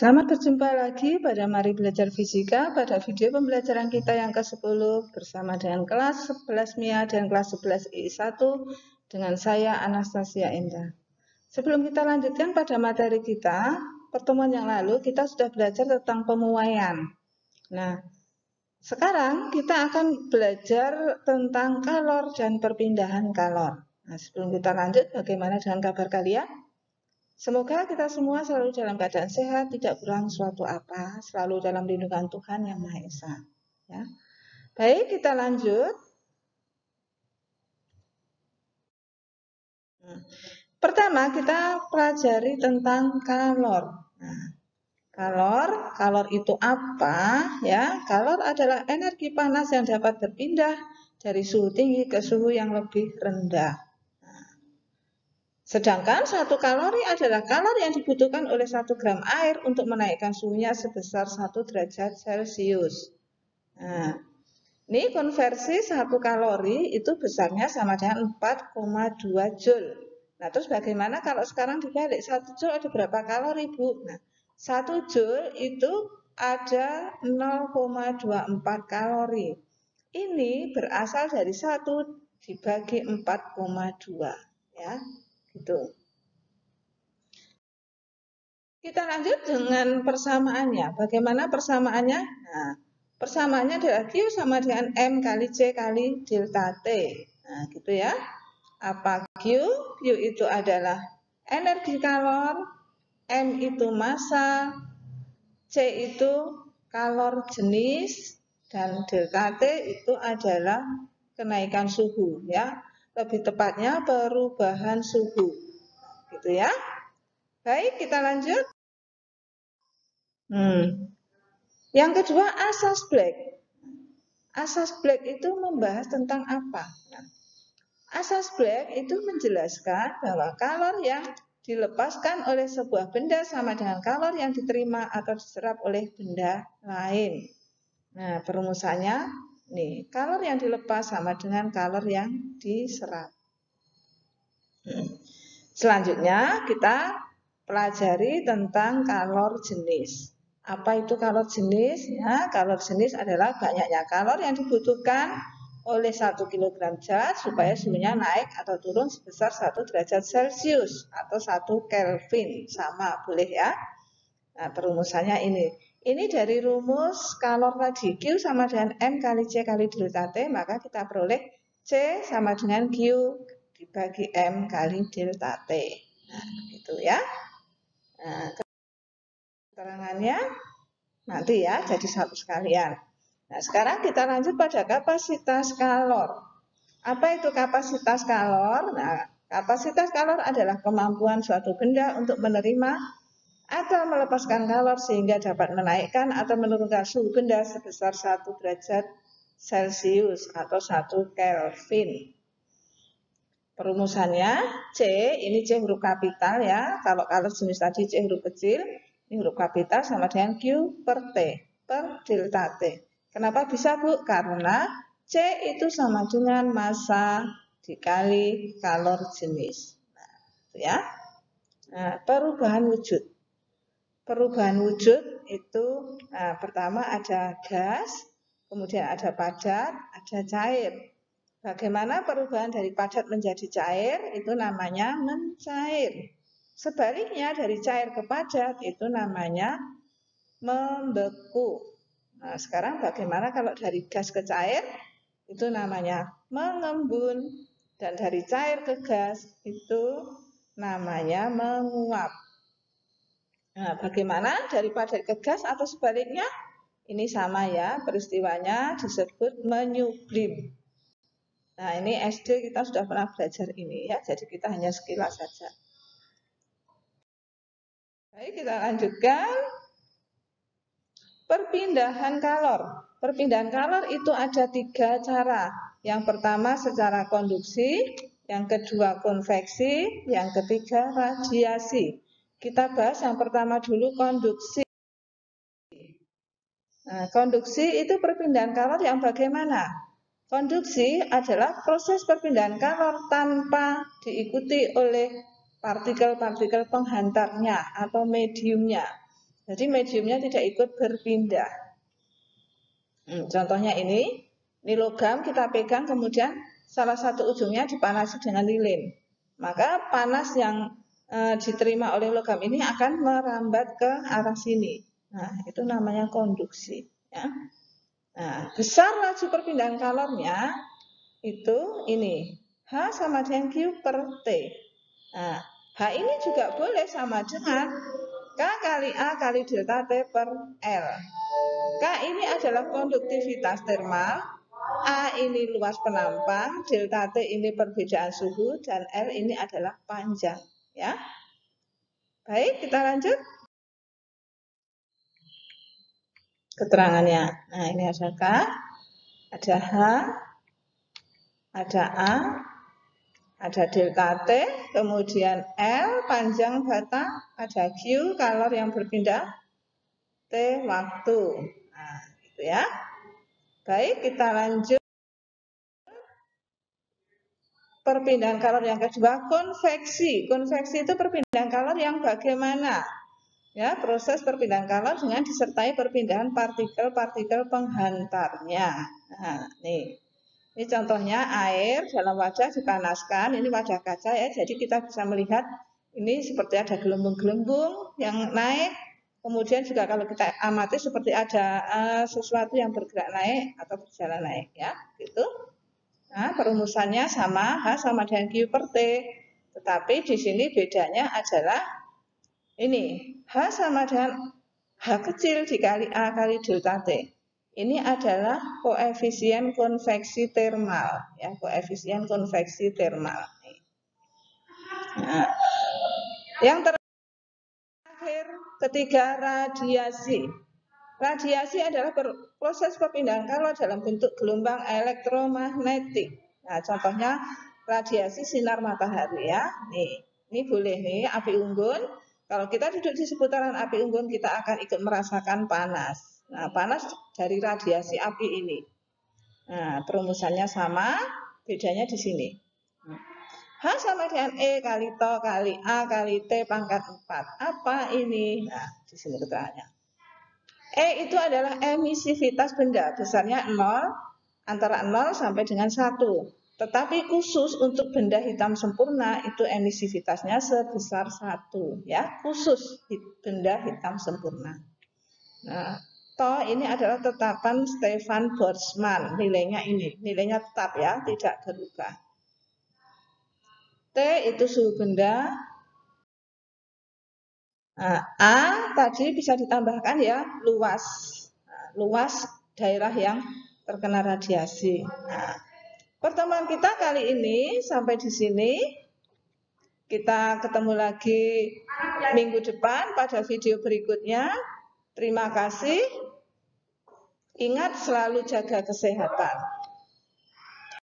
Selamat berjumpa lagi pada Mari Belajar Fisika pada video pembelajaran kita yang ke-10 bersama dengan kelas 11 MIA dan kelas 11 I1 dengan saya Anastasia Endah. Sebelum kita lanjutkan pada materi kita, pertemuan yang lalu kita sudah belajar tentang pemuaian. Nah, sekarang kita akan belajar tentang kalor dan perpindahan kalor. Nah, sebelum kita lanjut, bagaimana dengan kabar kalian? Semoga kita semua selalu dalam keadaan sehat, tidak kurang suatu apa, selalu dalam lindungan Tuhan Yang Maha Esa. Ya. Baik, kita lanjut. Pertama, kita pelajari tentang kalor. Nah, kalor itu apa? Ya, kalor adalah energi panas yang dapat berpindah dari suhu tinggi ke suhu yang lebih rendah. Sedangkan 1 kalori adalah kalori yang dibutuhkan oleh 1 gram air untuk menaikkan suhunya sebesar 1 derajat Celcius. Nah, ini konversi 1 kalori itu besarnya sama dengan 4,2 Joule. Nah, terus bagaimana kalau sekarang dibalik? 1 Joule ada berapa kalori, Bu? Nah, 1 Joule itu ada 0,24 kalori. Ini berasal dari 1 dibagi 4,2. Ya. Gitu. Kita lanjut dengan persamaannya. Bagaimana persamaannya? Nah, persamaannya adalah Q sama dengan M kali C kali delta T. Nah, gitu ya. Apa Q? Q itu adalah energi kalor, M itu massa, C itu kalor jenis, dan delta T itu adalah kenaikan suhu ya. Lebih tepatnya perubahan suhu. Gitu ya. Baik, kita lanjut. Yang kedua, asas Black. Asas Black itu membahas tentang apa? Nah, asas Black itu menjelaskan bahwa kalor yang dilepaskan oleh sebuah benda sama dengan kalor yang diterima atau diserap oleh benda lain. Nah, perumusannya nih, kalor yang dilepas sama dengan kalor yang diserap. Selanjutnya kita pelajari tentang kalor jenis. Apa itu kalor jenis? Ya, kalor jenis adalah banyaknya kalor yang dibutuhkan oleh 1 kg zat supaya suhunya naik atau turun sebesar 1 derajat Celcius atau 1 Kelvin. Sama, boleh ya. Nah, perumusannya ini. Ini dari rumus kalor tadi, Q sama dengan M kali C kali delta T, maka kita peroleh C sama dengan Q dibagi M kali delta T. Nah, gitu ya. Nah, keterangannya nanti ya, jadi satu sekalian. Nah, sekarang kita lanjut pada kapasitas kalor. Apa itu kapasitas kalor? Nah, kapasitas kalor adalah kemampuan suatu benda untuk menerima atau melepaskan kalor sehingga dapat menaikkan atau menurunkan suhu benda sebesar 1 derajat Celcius atau 1 Kelvin. Perumusannya C, ini C huruf kapital ya. Kalau jenis tadi C huruf kecil, ini huruf kapital sama dengan Q per T, per delta T. Kenapa bisa, Bu? Karena C itu sama dengan massa dikali kalor jenis. Nah, ya. Nah, perubahan wujud. Perubahan wujud itu pertama ada gas, kemudian ada padat, ada cair. Bagaimana perubahan dari padat menjadi cair? Itu namanya mencair. Sebaliknya dari cair ke padat itu namanya membeku. Nah, sekarang bagaimana kalau dari gas ke cair? Itu namanya mengembun. Dan dari cair ke gas itu namanya menguap. Nah, bagaimana dari padat ke gas atau sebaliknya? Ini sama ya, peristiwanya disebut menyublim. Nah, ini SD kita sudah pernah belajar ini ya, jadi kita hanya sekilas saja. Baik, kita lanjutkan. Perpindahan kalor. Perpindahan kalor itu ada 3 cara. Yang pertama secara konduksi, yang kedua konveksi, yang ketiga radiasi. Kita bahas yang pertama dulu konduksi. Nah, konduksi itu perpindahan kalor yang bagaimana? Konduksi adalah proses perpindahan kalor tanpa diikuti oleh partikel-partikel penghantarnya atau mediumnya. Jadi mediumnya tidak ikut berpindah. Contohnya ini logam kita pegang kemudian salah satu ujungnya dipanasi dengan lilin. Maka panas yang diterima oleh logam ini akan merambat ke arah sini. Nah, itu namanya konduksi. Ya. Nah, besar laju perpindahan kalornya itu ini H sama dengan Q per T. Nah, H ini juga boleh sama dengan K kali A kali delta T per L. K ini adalah konduktivitas termal, A ini luas penampang, delta T ini perbedaan suhu, dan L ini adalah panjang. Ya, baik, kita lanjut. Keterangannya. Nah, ini ada K, ada H, ada A, ada delta T, kemudian L panjang bata, ada Q kalor yang berpindah, T waktu. Nah, gitu ya. Baik, kita lanjut. Perpindahan kalor yang kedua, konveksi. Konveksi itu perpindahan kalor yang bagaimana? Ya, proses perpindahan kalor dengan disertai perpindahan partikel-partikel penghantarnya. Nah, nih. Ini contohnya air dalam wadah dipanaskan, ini wadah kaca ya, jadi kita bisa melihat ini seperti ada gelembung-gelembung yang naik, kemudian juga kalau kita amati seperti ada sesuatu yang bergerak naik atau berjalan naik ya, gitu. Nah, perumusannya sama H sama dengan Q per T, tetapi di sini bedanya adalah ini H sama dengan H kecil dikali A kali delta T. Ini adalah koefisien konveksi termal, ya, koefisien konveksi termal. Nah, yang terakhir, ketiga, radiasi. Radiasi adalah proses perpindahan kalor dalam bentuk gelombang elektromagnetik. Nah, contohnya radiasi sinar matahari ya. Nih, ini boleh nih api unggun. Kalau kita duduk di seputaran api unggun, kita akan ikut merasakan panas. Nah, panas dari radiasi api ini. Nah, perumusannya sama, bedanya di sini. H sama dengan E kali to kali A kali T pangkat 4. Apa ini? Nah, di sini keterangannya. E itu adalah emisivitas benda, besarnya 0, antara 0 sampai dengan 1. Tetapi khusus untuk benda hitam sempurna itu emisivitasnya sebesar 1. Ya, khusus benda hitam sempurna. Nah, to ini adalah tetapan Stefan Boltzmann, nilainya ini, nilainya tetap ya, tidak berubah. T itu suhu benda. Nah, A tadi bisa ditambahkan ya, luas. Nah, luas daerah yang terkena radiasi. Nah, pertemuan kita kali ini sampai di sini. Kita ketemu lagi minggu depan pada video berikutnya. Terima kasih. Ingat selalu jaga kesehatan.